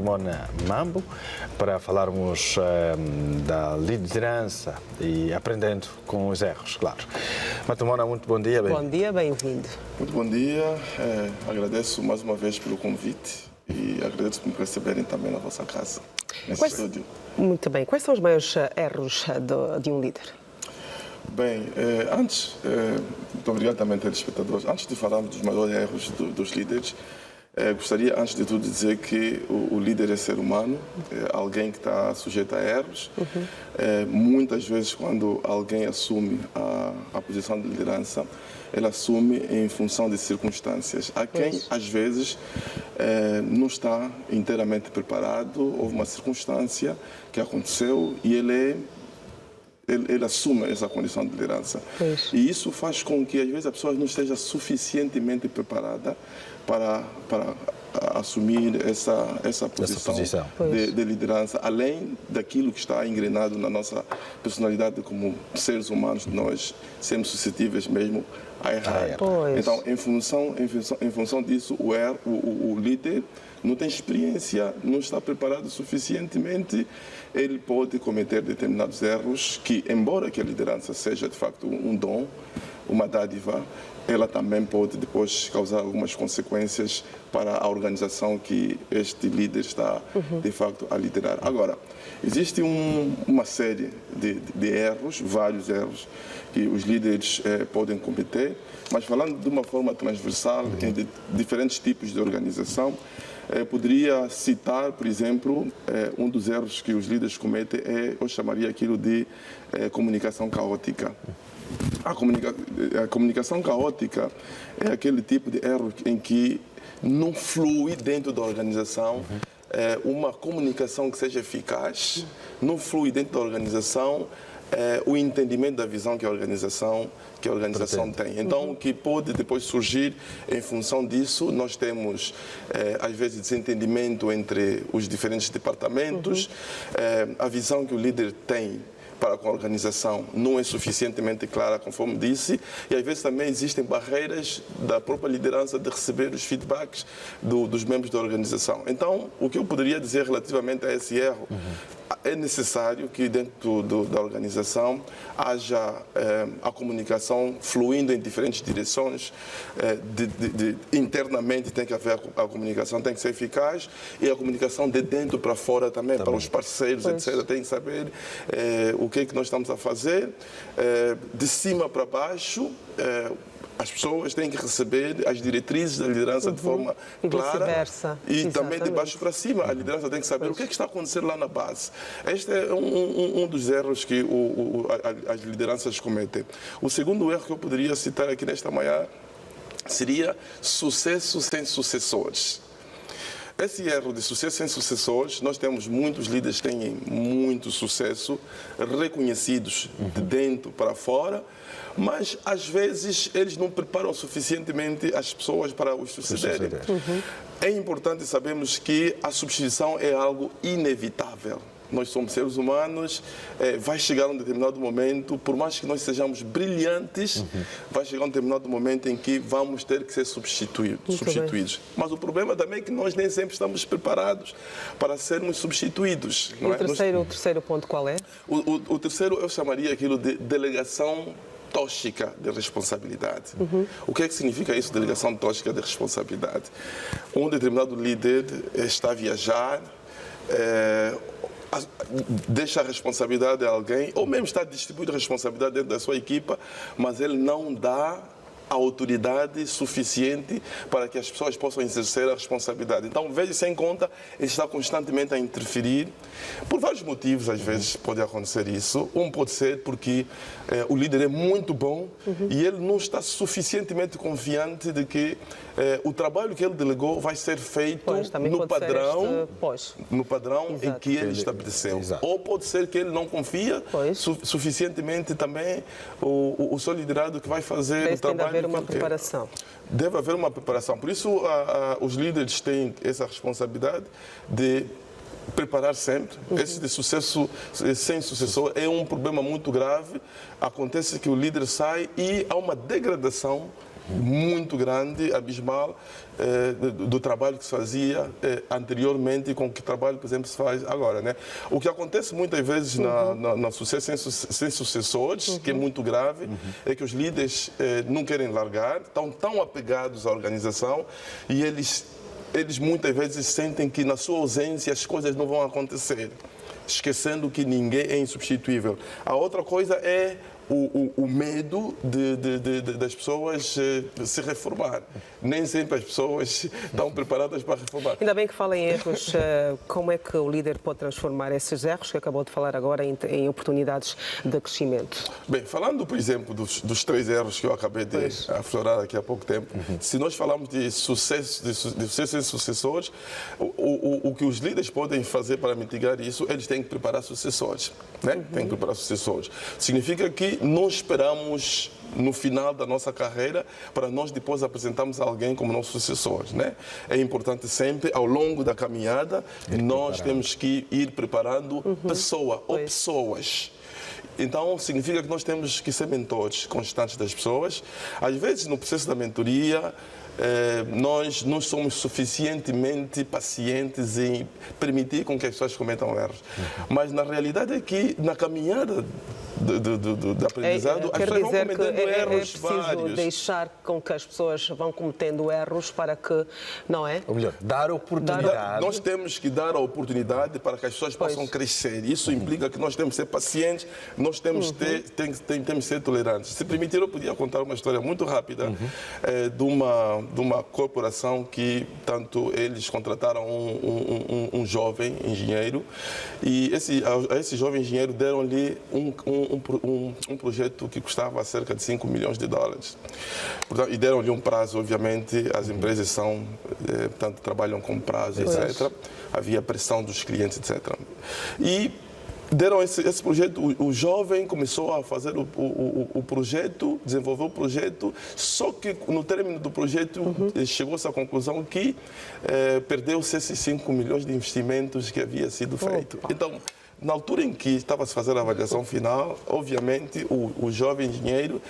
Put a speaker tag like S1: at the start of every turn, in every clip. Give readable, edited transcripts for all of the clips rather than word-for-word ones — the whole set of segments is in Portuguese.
S1: Matumona Mambo para falarmos da liderança e aprendendo com os erros, claro. Matumona, muito bom dia.
S2: Bom dia, bem-vindo.
S3: Muito bom dia, agradeço mais uma vez pelo convite e agradeço por me receberem também na vossa casa, nesse estúdio.
S2: Muito bem, quais são os maiores erros de um líder?
S3: Bem, muito obrigado também, telespectadores. Antes de falarmos dos maiores erros dos líderes, gostaria, antes de tudo, de dizer que o líder é ser humano, é alguém que está sujeito a erros. Muitas vezes, quando alguém assume a posição de liderança, ele assume em função de circunstâncias. Há quem, às vezes, não está inteiramente preparado, houve uma circunstância que aconteceu e ele assume essa condição de liderança. E isso faz com que, às vezes, a pessoa não esteja suficientemente preparada para assumir essa posição de liderança, além daquilo que está engrenado na nossa personalidade como seres humanos, nós sermos suscetíveis mesmo a errar. Então, em função disso, o líder não tem experiência, não está preparado suficientemente, ele pode cometer determinados erros que, embora que a liderança seja de facto um dom, uma dádiva, ela também pode depois causar algumas consequências para a organização que este líder está de facto a liderar. Agora, existe uma série de erros, vários erros que os líderes podem cometer, mas falando de uma forma transversal em diferentes tipos de organização, poderia citar, por exemplo, um dos erros que os líderes cometem eu chamaria aquilo de comunicação caótica. A comunicação caótica é aquele tipo de erro em que não flui dentro da organização uma comunicação que seja eficaz, não flui dentro da organização o entendimento da visão que a organização tem. Então, o que pode depois surgir em função disso, nós temos, às vezes, desentendimento entre os diferentes departamentos, a visão que o líder tem para com a organização não é suficientemente clara, conforme disse, e às vezes também existem barreiras da própria liderança de receber os feedbacks dos membros da organização. Então, o que eu poderia dizer relativamente a esse erro, é necessário que dentro da organização haja a comunicação fluindo em diferentes direções. Internamente tem que haver a comunicação, tem que ser eficaz, e a comunicação de dentro para fora também. Para os parceiros, etc. Tem que saber o que é que nós estamos a fazer. De cima para baixo, as pessoas têm que receber as diretrizes da liderança de forma clara e também de baixo para cima. A liderança tem que saber o que é que está acontecendo lá na base. Este é um dos erros que as lideranças cometem. O segundo erro que eu poderia citar aqui nesta manhã seria sucesso sem sucessores. Esse erro de sucesso sem sucessores, nós temos muitos líderes que têm muito sucesso, reconhecidos de dentro para fora, mas às vezes eles não preparam suficientemente as pessoas para os sucederem. É importante sabermos que a substituição é algo inevitável. Nós somos seres humanos, vai chegar um determinado momento, por mais que nós sejamos brilhantes, vai chegar um determinado momento em que vamos ter que ser substituídos. Mas o problema também é que nós nem sempre estamos preparados para sermos substituídos.
S2: E o terceiro ponto qual é?
S3: O terceiro eu chamaria aquilo de delegação tóxica de responsabilidade. O que é que significa isso, delegação tóxica de responsabilidade? Um determinado líder está a viajar, deixa a responsabilidade a alguém, ou mesmo está a distribuir a responsabilidade dentro da sua equipa, mas ele não dá a autoridade suficiente para que as pessoas possam exercer a responsabilidade. Então, veja-se em conta, ele está constantemente a interferir. Por vários motivos, às vezes, pode acontecer isso. Um pode ser porque o líder é muito bom e ele não está suficientemente confiante de que o trabalho que ele delegou vai ser feito no padrão em que ele estabeleceu. Ou pode ser que ele não confia suficientemente também o seu liderado que vai fazer o trabalho.
S2: Deve haver uma preparação.
S3: Deve haver uma preparação. Por isso, os líderes têm essa responsabilidade de preparar sempre. Esse de sucesso sem sucessor é um problema muito grave. Acontece que o líder sai e há uma degradação muito grande, abismal, do trabalho que se fazia anteriormente com o que trabalho, por exemplo, se faz agora, né? O que acontece muitas vezes na sucesso sem sucessores, que é muito grave, é que os líderes não querem largar, estão tão apegados à organização e eles muitas vezes sentem que na sua ausência as coisas não vão acontecer, esquecendo que ninguém é insubstituível. A outra coisa é o medo das pessoas se reformar. Nem sempre as pessoas estão preparadas para reformar.
S2: Ainda bem que fala em erros. Como é que o líder pode transformar esses erros que acabou de falar agora em oportunidades de crescimento?
S3: Bem, falando, por exemplo, dos 3 erros que eu acabei de aflorar aqui há pouco tempo, se nós falamos de sucesso em sucessores, o que os líderes podem fazer para mitigar isso, eles têm que preparar sucessores. Né? Têm que preparar sucessores. Significa que não esperamos no final da nossa carreira para nós depois apresentarmos alguém como nosso sucessor, né? É importante sempre, ao longo da caminhada, nós temos que ir preparando pessoa ou pessoas. Então, significa que nós temos que ser mentores constantes das pessoas. Às vezes, no processo da mentoria, nós não somos suficientemente pacientes em permitir com que as pessoas cometam erros. Mas, na realidade, é que na caminhada do aprendizado, as pessoas vão cometendo erros vários.
S2: É preciso deixar com que as pessoas vão cometendo erros para que, não é?
S1: Ou melhor, dar oportunidade.
S3: Nós temos que dar a oportunidade para que as pessoas possam crescer. Isso implica que nós temos que ser pacientes, nós temos que ser tolerantes. Se permitir, eu podia contar uma história muito rápida de uma corporação que, tanto eles contrataram um jovem engenheiro e a esse jovem engenheiro deram-lhe um projeto que custava cerca de 5 milhões de dólares. Portanto, e deram-lhe um prazo, obviamente, as empresas portanto, trabalham com prazo, etc. Havia pressão dos clientes, etc. E deram esse projeto, o jovem começou a fazer o projeto, desenvolveu o projeto, só que no término do projeto chegou-se à conclusão que perdeu-se esses 5 milhões de investimentos que havia sido feito. Então, na altura em que estava a se fazer a avaliação final, obviamente, o jovem engenheiro,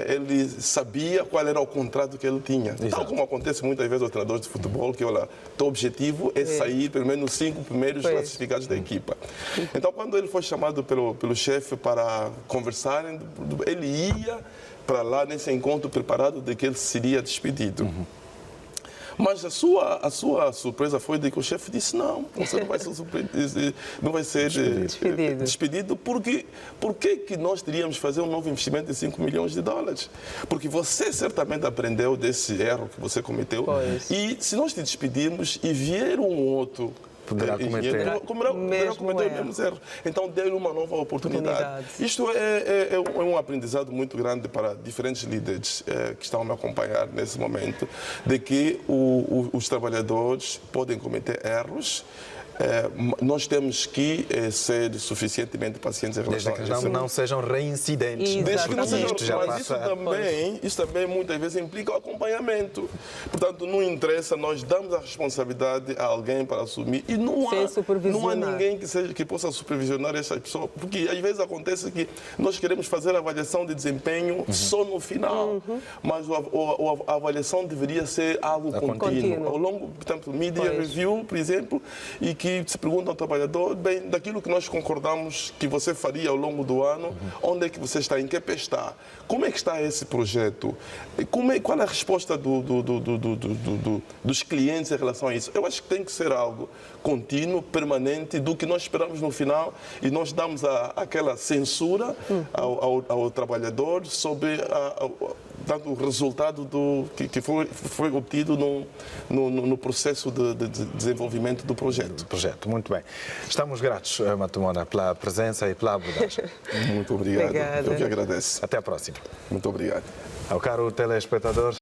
S3: ele sabia qual era o contrato que ele tinha. Exato. Tal como acontece muitas vezes aos treinadores de futebol, que, olha, teu objetivo é sair pelo menos 5 primeiros classificados da equipa. Então, quando ele foi chamado pelo chefe para conversar, ele ia para lá nesse encontro preparado de que ele seria despedido. Mas a sua surpresa foi de que o chefe disse: não, você não vai ser despedido. Por que que nós teríamos que fazer um novo investimento de 5 milhões de dólares? Porque você certamente aprendeu desse erro que você cometeu. E se nós te despedirmos e vier um outro,
S1: poderá cometer
S3: o mesmo erro. Então, dê-lhe uma nova oportunidade. Isto é um aprendizado muito grande para diferentes líderes que estão a me acompanhar nesse momento, de que os trabalhadores podem cometer erros. Nós temos que ser suficientemente pacientes em relação a isso.
S1: Desde que não sejam reincidentes.
S3: Desde que não sejam, mas isso também muitas vezes implica o acompanhamento. Portanto, não interessa, nós damos a responsabilidade a alguém para assumir e não há ninguém que possa supervisionar essa pessoa, porque às vezes acontece que nós queremos fazer a avaliação de desempenho só no final, mas a avaliação deveria ser algo contínuo. Ao longo, portanto, media review, por exemplo, e que se pergunta ao trabalhador, bem, daquilo que nós concordamos que você faria ao longo do ano, onde é que você está, em que pé está, como é que está esse projeto, qual é a resposta dos clientes em relação a isso. Eu acho que tem que ser algo contínuo, permanente, do que nós esperamos no final, e nós damos aquela censura ao trabalhador sobre o resultado que foi obtido no processo de desenvolvimento do projeto.
S1: Muito bem. Estamos gratos, Matumona, pela presença e pela abordagem.
S3: Muito obrigado.
S2: Obrigada.
S3: Eu que agradeço.
S1: Até a próxima.
S3: Muito obrigado.
S1: Ao caro telespectador.